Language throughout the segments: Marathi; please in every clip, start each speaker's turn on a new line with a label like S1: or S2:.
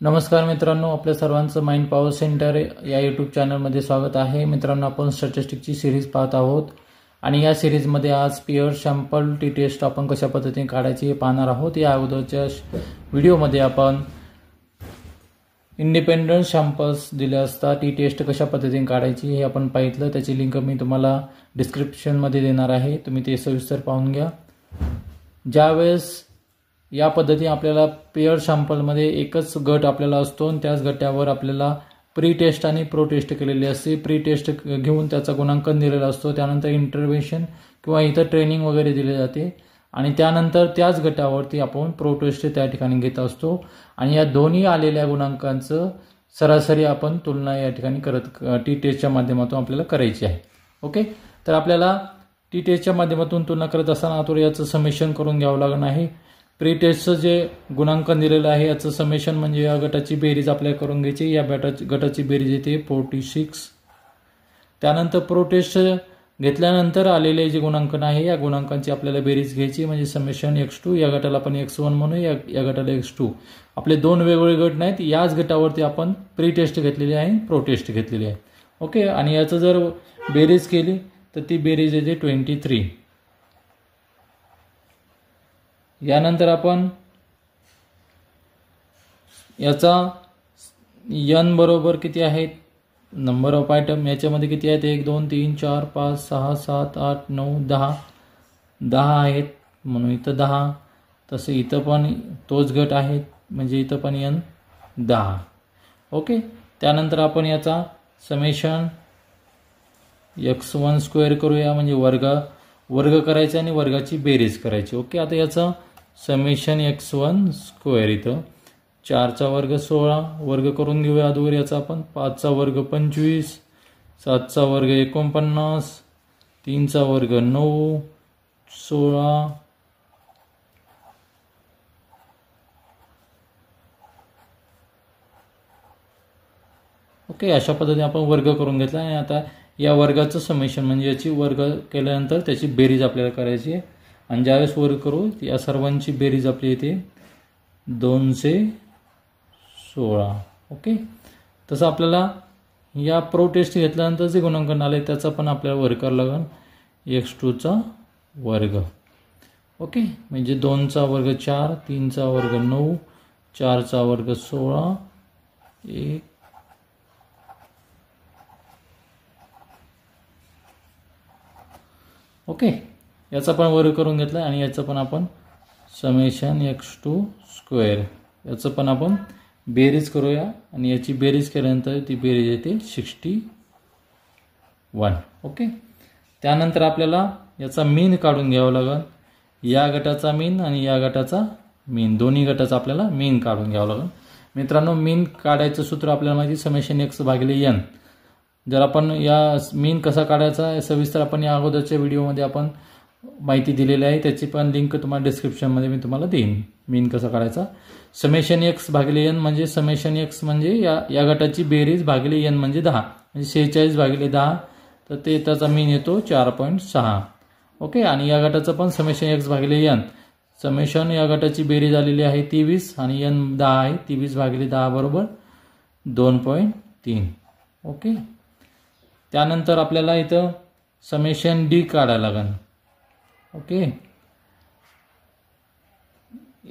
S1: नमस्कार मित्रांनो, आपल्या सर्वांचं माइंड पॉवर सेंटर या यूट्यूब चॅनलमध्ये स्वागत आहे। मित्रांनो, आपण स्टॅटिस्टिक्सची सिरीज पाहत आहोत आणि या सिरीजमध्ये आज पेअर सॅम्पल टी टेस्ट आपण कशा पद्धतीने काढायची हे पाहणार आहोत। या अगोदरच्या व्हिडिओमध्ये आपण इंडिपेंडंट सॅम्पल्स दिले असता टी टेस्ट कशा पद्धतीने काढायची हे आपण पाहितलं। त्याची लिंक मी तुम्हाला डिस्क्रिप्शनमध्ये देणार आहे, तुम्ही ते सविस्तर पाहून घ्या। ज्यावेळेस या पद्धतीने आपल्याला पेअर सॅम्पलमध्ये एकच गट आपल्याला असतो आणि त्याच गटावर आपल्याला प्री टेस्ट आणि प्रो टेस्ट केलेली असते। प्री टेस्ट घेऊन त्याचा गुणांकन दिलेला असतो, त्यानंतर इंटरव्हेन्शन किंवा इतर ट्रेनिंग वगैरे दिले जाते आणि त्यानंतर त्याच गटावरती आपण प्रो टेस्ट त्या ठिकाणी घेत असतो आणि या दोन्ही आलेल्या गुणांकांचं सरासरी आपण तुलना या ठिकाणी करत टी टेस्टच्या माध्यमातून आपल्याला करायची आहे। ओके, तर आपल्याला टी टेस्टच्या माध्यमातून तुलना करत असताना आता याचं समेशन करून घ्यावं लागणार आहे। प्री टेस्टचं जे गुणांकन दिलेलं आहे याचं समेशन म्हणजे या गटाची बेरीज आपल्याला करून घ्यायची। या गटाची बेरीज येते 46। त्यानंतर प्रो टेस्ट घेतल्यानंतर आलेले जे गुणांकन आहे या गुणांकांची आपल्याला बेरीज घ्यायची म्हणजे समेशन x2। या गटाला आपण x1 म्हणू, या गटाला x2। आपले दोन वेगवेगळे गट नाहीत, याच गटावरती आपण प्री टेस्ट घेतलेली आहे, प्रो टेस्ट घेतलेली आहे। ओके, आणि याचं जर बेरीज केली तर ती बेरीज येते 23। यानंतर आपण याचा n बरोबर किती आहेत, नंबर ऑफ आयटम याच्यामध्ये किती आहेत, 1 2 3 4 5 6 7 8 9 10 10 आहेत म्हणून इथं 10। तसे इथं पण तोच गट आहेत म्हणजे इथं पण n 10। ओके, त्यानंतर आपण याचा समेशन x1 स्क्वेअर करूया म्हणजे वर्ग करायचा आणि वर्गाची बेरीज करायची। ओके, आता याचा समेशन x1 स्क्वेअर इथं 4 चा वर्ग 16 वर्ग करून घेऊया अगोदर याचा आपण। 5 चा वर्ग 25, 7 चा वर्ग 49, 3 चा वर्ग 9, 16, ओके, अशा पद्धतीने आपण वर्ग करून घेतला आणि आता या वर्गाचं समेशन म्हणजे याची वर्ग केल्यानंतर त्याची बेरीज आपल्याला करायची आहे आणि ज्यावेळेस वर्ग करू या सर्वांची बेरीज आपली येते 216। ओके, तसं आपल्याला या प्रो टेस्ट घेतल्यानंतर जे गुणांकन आले त्याचा पण आपल्याला वर्ग करावं लागेल x2 चा वर्ग। ओके, म्हणजे 2 चा वर्ग 4, 3 चा वर्ग 9, 4 चा वर्ग 16, 1 ओके, याचा पण वर्ग करून घेतला आणि याचं पण आपण समेशन x2 स्क्वेअर याचं पण आपण बेरीज करूया आणि याची बेरीज केल्यानंतर ती बेरीज येते 61। ओके, त्यानंतर आपल्याला याचा मीन काढून घ्यावा लागेल, या गटाचा मीन आणि या गटाचा मीन, दोन्ही गटाचा आपल्याला मीन काढून घ्यावं लागेल। मित्रांनो, मीन काढायचं सूत्र आपल्याला माहिती समेशन x भागिले n। जर आपण या मीन कसा काढायचा सविस्तर आपण या अगोदरच्या व्हिडिओमध्ये आपण माहिती दिलेली आहे, त्याची पण लिंक तुम्हाला डिस्क्रिप्शनमध्ये मी तुम्हाला देईन। मीन कसा काढायचा, समेशन x भागिले n म्हणजे समेशन x म्हणजे या गटाची बेरीज भागिले n म्हणजे 10 म्हणजे 46 भागिले 10, तर ते त्याचा मीन येतो 4.6। ओके, आणि या गटाचं पण समेशन x भागिले n, समेशन या गटाची बेरीज आलेली आहे 23 आणि n 10 आहे, 23 भागिले 10 बरोबर 2.3। ओके, त्यानंतर आपल्याला इथं समेशन डी काढायला लागेल। ओके,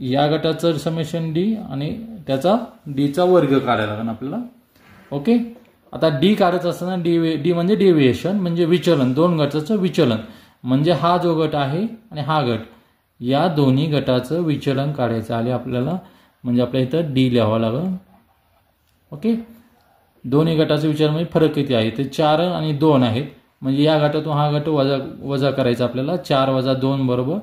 S1: या गटाचं समेशन डी आणि त्याचा डीचा वर्ग काढायला लागेल आपल्याला। ओके, आता डी काढायचं असताना डी म्हणजे डेव्हिएशन म्हणजे विचलन, दोन गटाचं विचलन म्हणजे हा जो गट आहे आणि हा गट या दोन्ही गटाचं विचलन काढायचं आले आपल्याला म्हणजे आपल्या इथं डी लिहावं लागेल। ओके, दोन्ही गटाचं विचार म्हणजे फरक किती आहे ते 4 आणि 2 आहेत म्हणजे या गटातून हा गट वजा करायचा आपल्याला, 4 वजा 2 बरोबर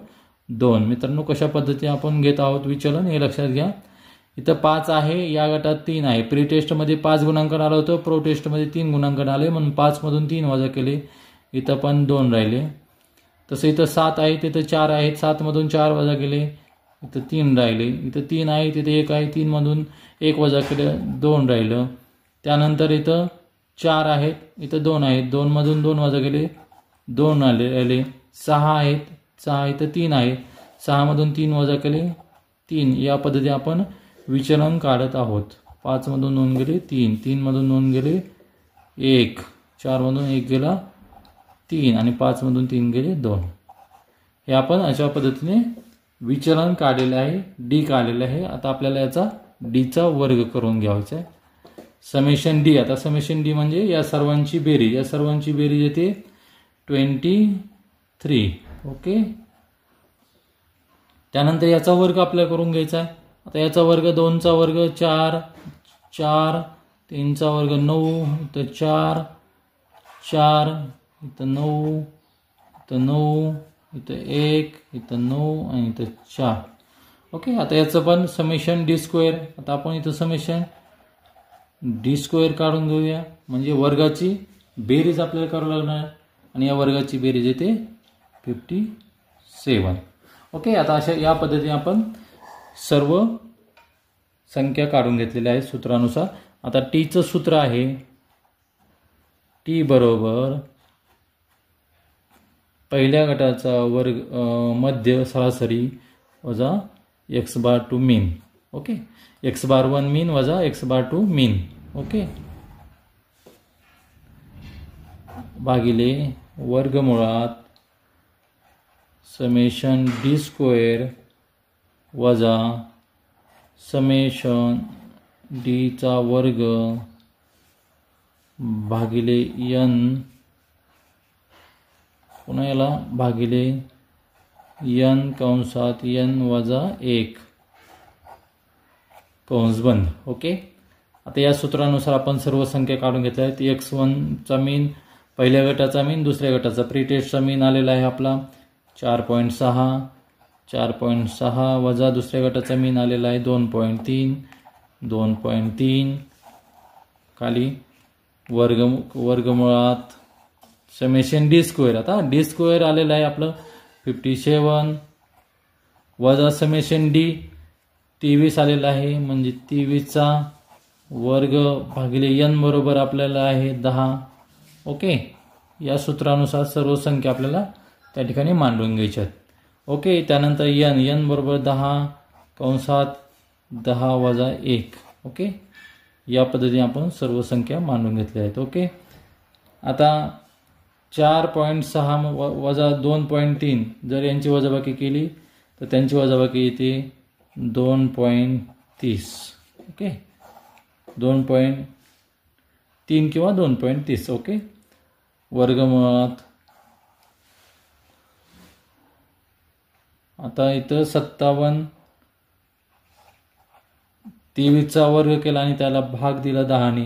S1: 2। मित्रांनो, कशा पद्धतीने आपण घेत आहोत विचलन हे लक्षात घ्या। इथं 5 आहे, या गटात 3 आहे। प्री टेस्टमध्ये 5 गुणांकन आलं होतं, प्रो टेस्टमध्ये 3 गुणांकन आले म्हणून 5 मधून 3 वजा केले, इथं पण 2 राहिले। तसं इथं 7 आहे, तिथं 4 आहेत, 7 मधून 4 वजा केले, इथं 3 राहिले, इथं 3 आहे, तिथे 1 आहे, 3 मधून 1 वजा केलं 2 राहिलं। त्यानंतर इथं 4 आहेत, इथं 2 आहेत, 2 मधून 2 वजा केले 2 आले। 6 आहेत, 6 इथं 3 आहे, 6 मधून 3 वजा केले 3। या पद्धतीने आपण विचलन काढत आहोत। 5 मधून 2 गेले 3, 3 मधून 2 गेले 1, 4 मधून 1 गेला 3 आणि 5 मधून 3 गेले 2. हे आपण अशा पद्धतीने विचलन काढलेले आहे, डी काढलेले आहे. आता आपल्याला याचा डीचा वर्ग करून घ्यायचा आहे. समेशन डी, आता समेशन डी म्हणजे या सर्वांची बेरीज, या सर्वांची बेरीज येते 23. ओके, त्यानंतर याचा वर्ग आपल्याला करून घ्यायचा आहे. आता याचा वर्ग 2चा वर्ग 4, 4, 3चा वर्ग 9, इथं 4, 4, इथं 9, इथं 9, इथं 1, इथं 9 आणि इथं 4. ओके, आता याचं पण समेशन डी स्क्वेअर. आता आपण इथं समेशन डी स्क्वेअर काढून घेऊया, म्हणजे वर्गाची बेरीज आपल्याला करावं लागणार आणि या वर्गाची बेरीज येते 57. ओके, आता अशा या पद्धतीने आपण सर्व संख्या काढून घेतलेल्या आहेत सूत्रानुसार. आता टीचं सूत्र आहे टी बरोबर पहिल्या गटाचा वर्ग मध्य सरासरी वजा X bar two mean. Okay, X bar 1 mean वजा एक्स बार 2 मीन. ओके, भागिले वर्गमुळात समेशन डी स्क्वेअर वजा समेशन डीचा वर्ग भागिले एन, पुन्हा याला भागिले एन कंसात एन वजा 1 कंस बंद. ओके, आता या सूत्रानुसार आपण सर्व संख्या काढून घेतल्या आहेत. x1चा मीन, पहिल्या गटाचा मीन, दुसऱ्या गटाचा प्रीटेस्टचा मीन आलेला आहे आपला 4.6, 4.6 वजा दुसऱ्या गटाचा मीन आलेला आहे 2.3, 2.3 खाली वर्गमुळात समेशन डी स्क्वेअर. आता डी स्क्वेअर आलेला आहे आपलं 57 वजा समेशन डी 23 आलेला आहे, म्हणजे 23चा वर्ग भागिले एन बरोबर आपल्याला आहे 10. ओके, या सूत्रानुसार सर्व संख्या आपल्याला त्या ठिकाणी मांडून घ्यायच्यात. ओके, त्यानंतर एन बरोबर 10 कंसात 10 वजा 1. ओके, या पद्धतीने आपण सर्व संख्या मांडून घेतल्या आहेत. ओके, आता 4.6 वजा 2.3 जर यांची वजाबाकी केली तर त्यांची वजाबाकी येते 2.30. ओके, 2.3 किंवा 2.30. ओके, वर्गमुळात आता इथं 57, 23चा वर्ग केला आणि त्याला भाग दिला 10ने.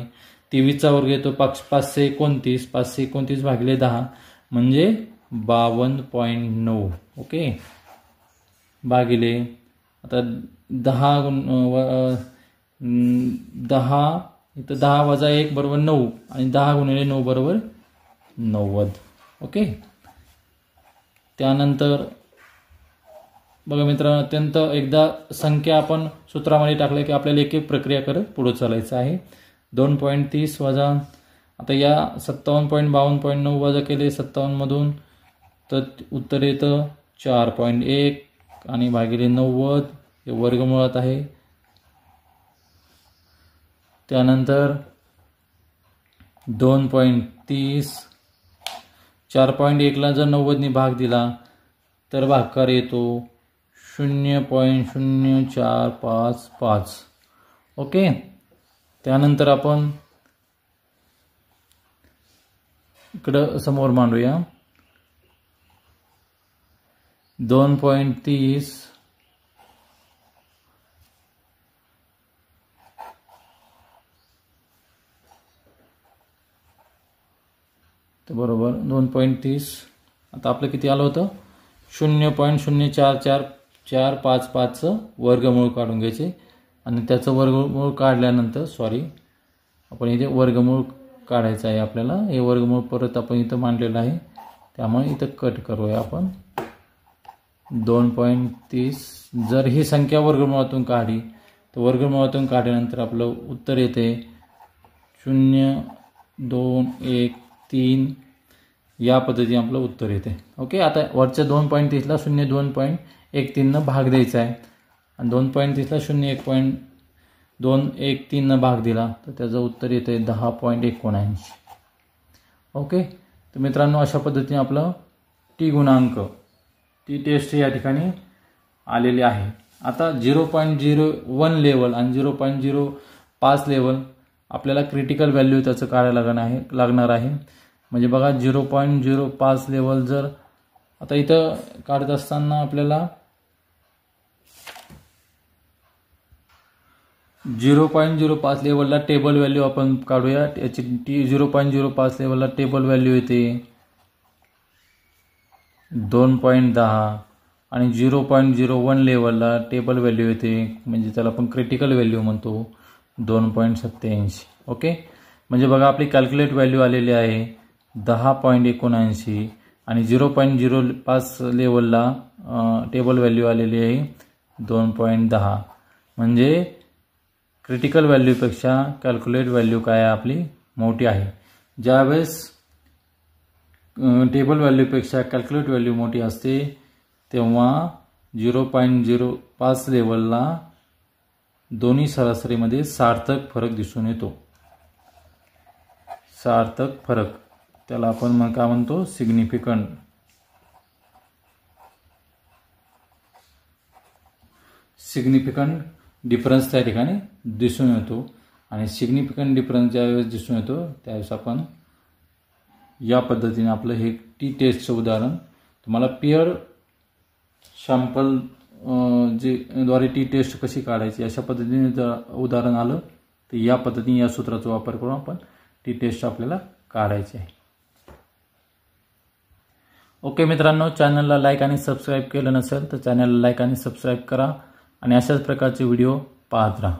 S1: 23चा वर्ग येतो 529, 529 भागिले 10 म्हणजे 52.9. ओके, भागिले आता 10 इथं 10 वजा 1 बरोबर 9 आणि 10 गुणिले 9 बरोबर 90. ओके, त्यानंतर बघा मित्रांनो, अत्यंत एकदा संख्या आपण सूत्रामध्ये टाकल्या की आपल्याला एक एक प्रक्रिया करत पुढे चालायचं आहे. 2.30 वजा, आता या 57.52.9 वजा केले 57 मधून तर उत्तर येतं 4.1 आणि भागिले 90 हे वर्गमुळात आहे. त्यानंतर 2.30, 4.1 ला जर 90 ने भाग दिला तर भागाकार येतो 0.0455. ओके, त्यानंतर आपण इकडं समोर मांडूया 2.30 तर बरोबर 2.30. आता आपलं किती आलं होतं 0.044455चं वर्गमूळ काढून घ्यायचे आणि त्याचं वर्गमूळ काढल्यानंतर आपण इथे वर्गमूळ काढायचं आहे आपल्याला. हे वर्गमूळ परत आपण इथं मांडलेलं आहे त्यामुळे इथं कट करूया आपण 2.30. जर ही संख्या वर्गमूळातून काढली तर वर्गमूळातून काढल्यानंतर आपलं उत्तर येते 0.213. या पद्धतीने आपलं उत्तर येते. ओके, आता वरच्या 2.30ला 0.213 भाग द्यायचा आहे आणि 2.30ला 0.1 213 भाग दिला तर त्याचं उत्तर येते 10.79. ओके, तर मित्रांनो अशा पद्धतीने आपलं टी गुणांक टी टेस्ट या ठिकाणी आलेले आहे. आता 0.01 लेवल आणि 0.05 लेवल आपल्याला क्रिटिकल व्हॅल्यू त्याचं काढायला लागणार आहे. म्हणजे बघा 0.05 लेवल जर आता इथं काढत असताना आपल्याला 0.05 लेवलला टेबल व्हॅल्यू आपण काढूया. याची 0.05 लेवलला टेबल व्हॅल्यू येते 2.10 आणि 0.01 लेवलला टेबल व्हॅल्यू येते म्हणजे त्याला आपण क्रिटिकल व्हॅल्यू म्हणतो 2.87. ओके, म्हणजे बघा आपली कॅल्क्युलेट व्हॅल्यू आलेली आहे 10.79 आणि 0.05 लेवलला टेबल व्हॅल्यू आलेली आहे 2.10. म्हणजे क्रिटिकल व्हॅल्यूपेक्षा कॅल्क्युलेट व्हॅल्यू काय आहे आपली मोठी आहे. ज्यावेळेस टेबल व्हॅल्यूपेक्षा कॅल्क्युलेट व्हॅल्यू मोठी असते तेव्हा 0.05 लेवलला दोन्ही सरासरीमध्ये सार्थक फरक दिसून येतो. सार्थक फरक त्याला आपण काय म्हणतो सिग्निफिकंट. सिग्निफिकंट डिफरन्स त्या ठिकाणी दिसून येतो आणि सिग्निफिकंट डिफरन्स ज्यावेळेस दिसून येतो त्यावेळेस आपण या पद्धतीने आपलं हे टी टेस्टचं उदाहरण तुम्हाला पेअर सॅम्पल जे द्वारे टी टेस्ट कशी काढायची अशा पद्धतीने जर उदाहरण आलं तर या पद्धतीने या सूत्राचा वापर करून आपण टी टेस्ट आपल्याला काढायची आहे. ओके मित्रांनो, चॅनलला लाईक आणि सबस्क्राईब केलं नसेल तर चॅनलला लाईक आणि सबस्क्राईब करा आणि अशाच प्रकारचे व्हिडिओ पाहत राहा.